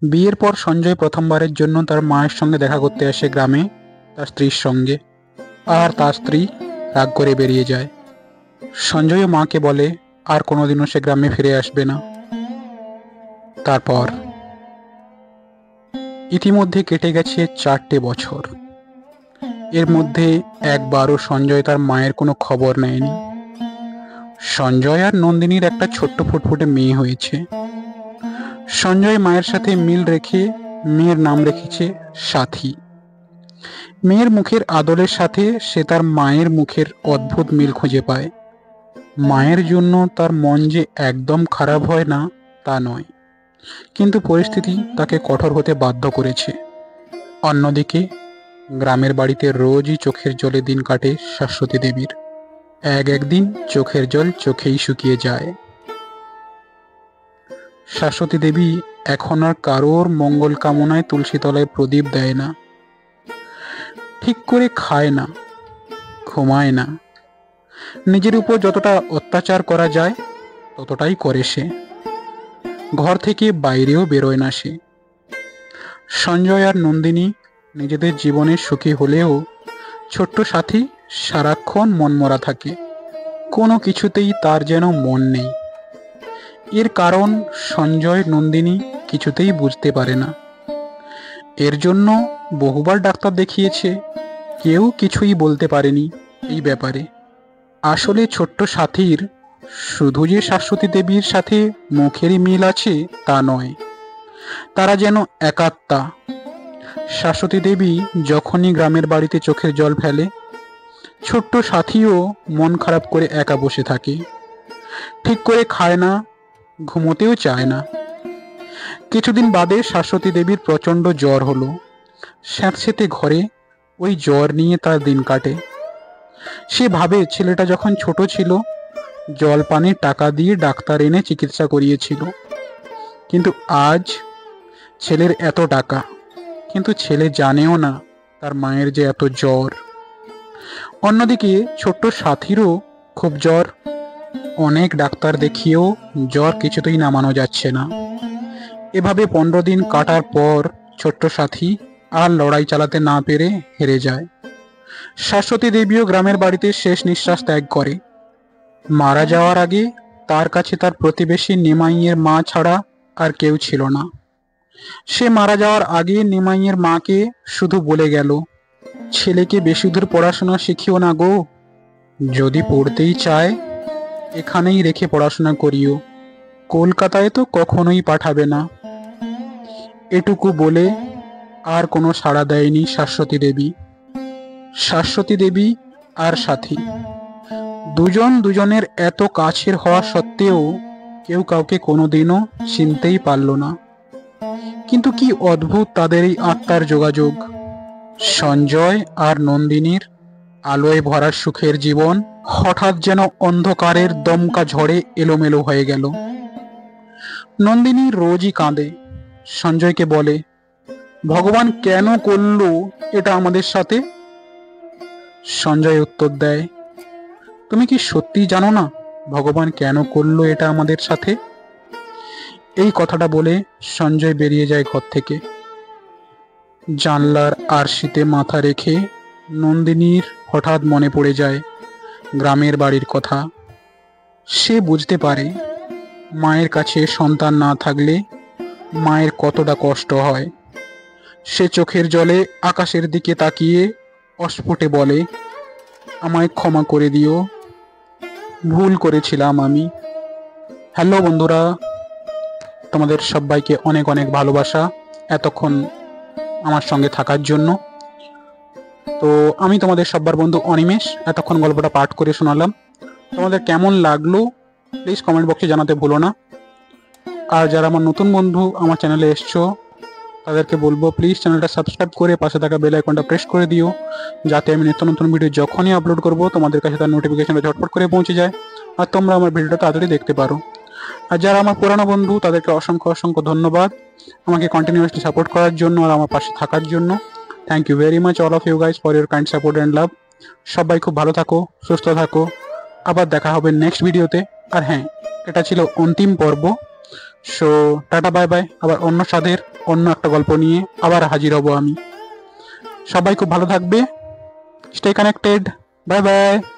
বিয়ের পর সঞ্জয় প্রথমবারের জন্য তার মায়ের সঙ্গে দেখা করতে আসে গ্রামে তার স্ত্রীর সঙ্গে, আর তার স্ত্রী রাগ করে বেরিয়ে যায়। সঞ্জয়ও মাকে বলে আর কোনোদিনও সে গ্রামে ফিরে আসবে না। তারপর ইতিমধ্যে কেটে গেছে 4টে বছর। এর মধ্যে একবারও সঞ্জয় তার মায়ের কোনো খবর নেয়নি। সঞ্জয় আর নন্দিনীর একটা ছোট্ট ফুটফুটে মেয়ে হয়েছে। সঞ্জয় মায়ের সাথে মিল রেখে মেয়ের নাম রেখেছে সাথী। মেয়ের মুখের আদলের সাথে সে তার মায়ের মুখের অদ্ভুত মিল খুঁজে পায়। মায়ের জন্য তার মন যে একদম খারাপ হয় না তা নয়, কিন্তু পরিস্থিতি তাকে কঠোর হতে বাধ্য করেছে। অন্যদিকে গ্রামের বাড়িতে রোজই চোখের জলে দিন কাটে শাশ্বতী দেবীর। একদিন চোখের জল চোখেই শুকিয়ে যায়। শাশ্বতী দেবী এখন আর কারোর মঙ্গল কামনায় তুলসী তলায় প্রদীপ দেয় না, ঠিক করে খায় না, ঘুমায় না। নিজের উপর যতটা অত্যাচার করা যায় ততটাই করে সে। ঘর থেকে বাইরেও বেরোয় না সে। সঞ্জয় আর নন্দিনী নিজেদের জীবনে সুখী হলেও ছোট্ট সাথী সারাক্ষণ মনমরা থাকে। কোনো কিছুতেই তার যেন মন নেই। এর কারণ সঞ্জয় নন্দিনী কিছুতেই বুঝতে পারে না। এর জন্য বহুবার ডাক্তার দেখিয়েছে, কেউ কিছুই বলতে পারেনি এই ব্যাপারে। আসলে ছোট্ট সাথীর শুধু যে শাশ্বতী দেবীর সাথে মুখেরই মিল আছে তা নয়, তারা যেন একাত্মা। শাশ্বতী দেবী যখনই গ্রামের বাড়িতে চোখের জল ফেলে, ছোট্ট সাথীও মন খারাপ করে একা বসে থাকে। ঠিক করে খায় না, ঘুমোতেও চায় না। কিছুদিন বাদে শাশ্বতী দেবীর প্রচণ্ড জ্বর হলো। স্যাঁতসেঁতে ঘরে ওই জ্বর নিয়ে তার দিন কাটে। সে ভাবে ছেলেটা যখন ছোট ছিল জল পানির টাকা দিয়ে ডাক্তার এনে চিকিৎসা করিয়েছিল, কিন্তু আজ ছেলের এত টাকা, কিন্তু ছেলে জানেও না তার মায়ের যে এত জ্বর। অন্যদিকে ছোট্ট সাথীরও খুব জ্বর। অনেক ডাক্তার দেখিয়েও জ্বর কিছুতেই নামানো যাচ্ছে না। এভাবে 15 দিন কাটার পর ছোট্ট সাথী আর লড়াই চালাতে না পেরে হেরে যায়। শাশ্বতী দেবীও গ্রামের বাড়িতে শেষ নিঃশ্বাস ত্যাগ করে। মারা যাওয়ার আগে তার কাছে তার প্রতিবেশী নিমাইয়ের মা ছাড়া আর কেউ ছিল না। সে মারা যাওয়ার আগে নিমাইয়ের মাকে শুধু বলে গেল, ছেলেকে বেশি দূর পড়াশোনা শিখিও না গো, যদি পড়তেই চায় এখানেই রেখে পড়াশোনা করিও, কলকাতায় তো কখনোই পাঠাবে না। এটুকু বলে আর কোনো সাড়া দেয়নি শাশ্বতী দেবী। শাশ্বতী দেবী আর সাথী দুজন দুজনের এত কাছের হওয়া সত্ত্বেও কেউ কাউকে কোনোদিনও চিনতেই পারল না। কিন্তু কি অদ্ভুত তাদের এই আত্মার যোগাযোগ। সঞ্জয় আর নন্দিনীর আলোয় ভরা সুখের জীবন হঠাৎ যেন অন্ধকারের দমকা ঝড়ে এলোমেলো হয়ে গেল। নন্দিনী রোজই কাঁদে, সঞ্জয়কে বলে, ভগবান কেন করলো এটা আমাদের সাথে? সঞ্জয় উত্তর দেয়, তুমি কি সত্যি জানো না ভগবান কেন করলো এটা আমাদের সাথে? এই কথাটা বলে সঞ্জয় বেরিয়ে যায় ঘর থেকে। জানলার আরশিতে মাথা রেখে নন্দিনীর হঠাৎ মনে পড়ে যায় গ্রামের বাড়ির কথা। সে বুঝতে পারে মায়ের কাছে সন্তান না থাকলে মায়ের কতটা কষ্ট হয়। সে চোখের জলে আকাশের দিকে তাকিয়ে অস্ফুটে বলে, আমায় ক্ষমা করে দিও, ভুল করেছিলাম আমি। হ্যালো বন্ধুরা, তোমাদের সবাইকে অনেক অনেক ভালোবাসা এতক্ষণ আমার সঙ্গে থাকার জন্য। তো আমি তোমাদের সবার বন্ধু অনিমেষ এতক্ষণ গল্পটা পাঠ করে শোনালাম। তোমাদের কেমন লাগলো প্লিজ কমেন্ট বক্সে জানাতে ভুলো না। আর যারা আমার নতুন বন্ধু আমার চ্যানেলে এসছো তাদেরকে বলবো প্লিজ চ্যানেলটা সাবস্ক্রাইব করে পাশে থাকা বেল আইকনটা প্রেস করে দিও, যাতে আমি নিত্য নতুন ভিডিও যখনই আপলোড করব তোমাদের কাছে তার নোটিফিকেশনটা ঝটপট করে পৌঁছে যায় আর তোমরা আমার ভিডিওটা তাড়াতাড়ি দেখতে পারো। আর যারা আমার পুরানো বন্ধু তাদেরকে অসংখ্য অসংখ্য ধন্যবাদ আমাকে কন্টিনিউয়াসলি সাপোর্ট করার জন্য আর আমার পাশে থাকার জন্য। Thank you very much all of you guys for your kind support and love. সবাই খুব ভালো থাকো, সুস্থ থাকো, আবার দেখা হবে নেক্সট ভিডিওতে। আর হ্যাঁ, এটা ছিল অন্তিম পর্ব। সো টাটা বাই বাই, আবার অন্য স্বাদের অন্য একটা গল্প নিয়ে আবার হাজির হব আমি। সবাই খুব ভালো থাকবে। Stay connected. Bye bye.